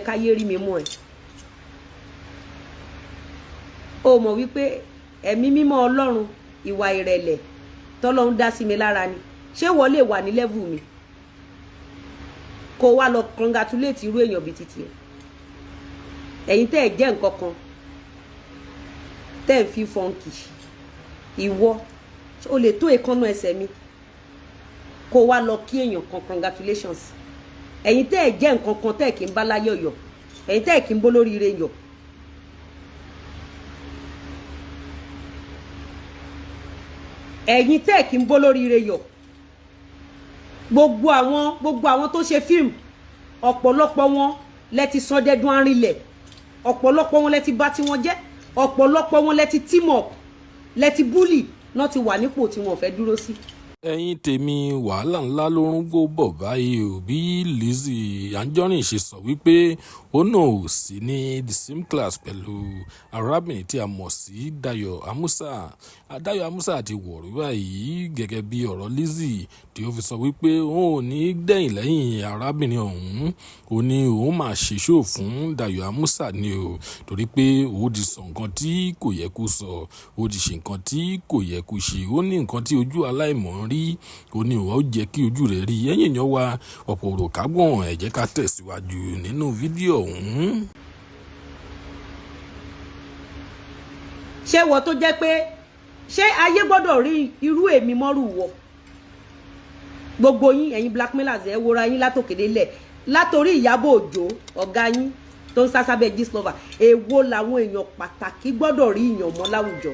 ká yé rí mi mú ẹ. O mọ̀ wípé ẹ̀mí mímọ́ Ọlọ́run ìwà ìrẹ̀lẹ̀ tọ́lọ́run dá sí mi lára ni. Ṣé wọ́n lè wà ní level mi kó wá lọ congratulate irú èèyàn bíi titi ẹ? Ẹ̀yin tẹ́ ẹ jẹ́ nǹkan kan tẹ́ ẹ fi fọ́nkì ìwọ o lè tó èékánná ẹsẹ̀ mi kó wá lọ kí èèyàn kan congratulations. Ẹ̀yin tẹ́ ẹ jẹ́ nǹkan kan tẹ́ ẹ kì í bá láyọ̀ yọ̀, ẹ̀yin tẹ́ ẹ kì í bó lóríire yọ̀. Ẹ̀yin tẹ́ ẹ kì í bó lóríire yọ̀. Gbogbo àwọn tó ṣe fíìmù ọ̀pọ̀lọpọ̀ wọn lẹ ti sọ dẹ́dún arìnlẹ̀, ọ̀pọ̀lọpọ̀ wọn lẹ ti bà tí wọn jẹ́, ọ̀pọ̀lọpọ̀ wọn lẹ ti team up, lẹ ti bully, náà ti wà nípò tí wọn fẹ́ dúró sí. ẹ̀yin tèmi wàhálà ńlá ló ń gbó bọ̀ báyìí o. Bí Lizzy Anjorin ṣe sọ wípé ó náà ò sí ní the same class pẹ̀lú arábìnrin tí a mọ̀ sí Dayo Amusa. Dayo Amusa ti wọ̀rú báyìí gẹ́gẹ́ bí ọ̀rọ̀ Lizzy tí ó fi sọ wípé òun ò ní dẹ̀yìn lẹ́yìn arábìnrin ọ̀hún, ó ní òun máa ṣe ṣó fún Dayo Amusa ni o, torí pé ó ti sọ nǹkan tí kò yẹ kó sọ, ó ti ṣe nǹkan tí kò yẹ kó ṣe, ó ní nǹkan tí ojú aláìmọ̀ rí, ó ní ó jẹ́ kí ojú rẹ̀ rí. Ẹ̀yin èèyàn wa ọ̀pọ̀ ọ̀rọ̀ kágbọ̀n, ẹ jẹ́ ká tẹ̀síwájú nínú fídíò ọ̀hún. Ṣé wọ́n tó jẹ́ pé ṣé ayé gbọ́dọ̀ rí irú èmi mọ́rù wọ? Gbogbo yín ẹ̀yin blackmailers ẹ wora yín látòkèdélẹ̀, látorí Ìyábọ̀ Òjó ọ̀gá yín tó ń sásábẹ́ Gistlover, èwo làwọn èèyàn pàtàkì gbọ́dọ̀ rí ìyàn mọ́ láwùjọ.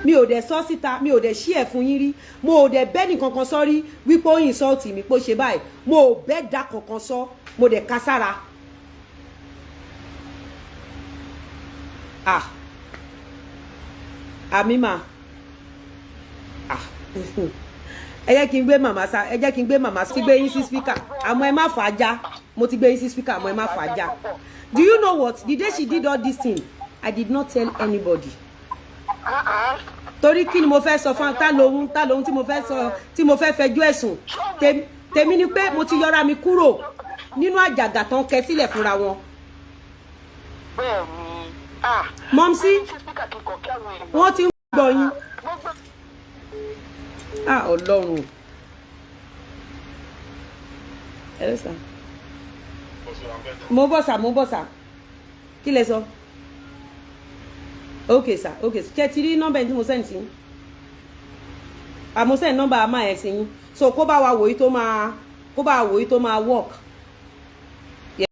Mi ò dẹ̀ sọ síta, mi ò dẹ̀ ṣí ẹ̀ fún yín rí, mo ò dẹ̀ bẹ́ ní kankan sọ rí wípé ó insult mi pé ó ṣe báyìí, mo ò bẹ́ dá kankan sọ, mo dẹ̀ ká sára. Àmìmà ẹ jẹ́ kí n gbé màmá sa, ẹ jẹ́ kí n gbé màmá sí gbé yín sí speaker, àmọ́ ẹ má fà á já, mo ti gbé yín sí speaker, àmọ́ ẹ má fà á já. Do you know what? The day she did all this thing, I did not tell anybody. Torí kí ni mo fẹ́ sọ fún ta lóhun tí mo fẹ́ sọ, tí mo fẹ́ fẹjọ́ ẹ̀sùn tèmi ni pé mo ti yọra mi kúrò nínú àjàgà tán kẹ sílẹ̀ fúnra wọn. Mọ́mísí wọ́n ti ń gbọ́ yín. Ọlọ́run ẹ sà mo bọ̀ sà kí lẹ sọ? Okay sir, okay. Ṣé ti rí nọ́mbà tí mo send sí yín? Mo send nọ́mbà àmà ẹ̀ sí yín. So kó bá wa wòye tó máa work.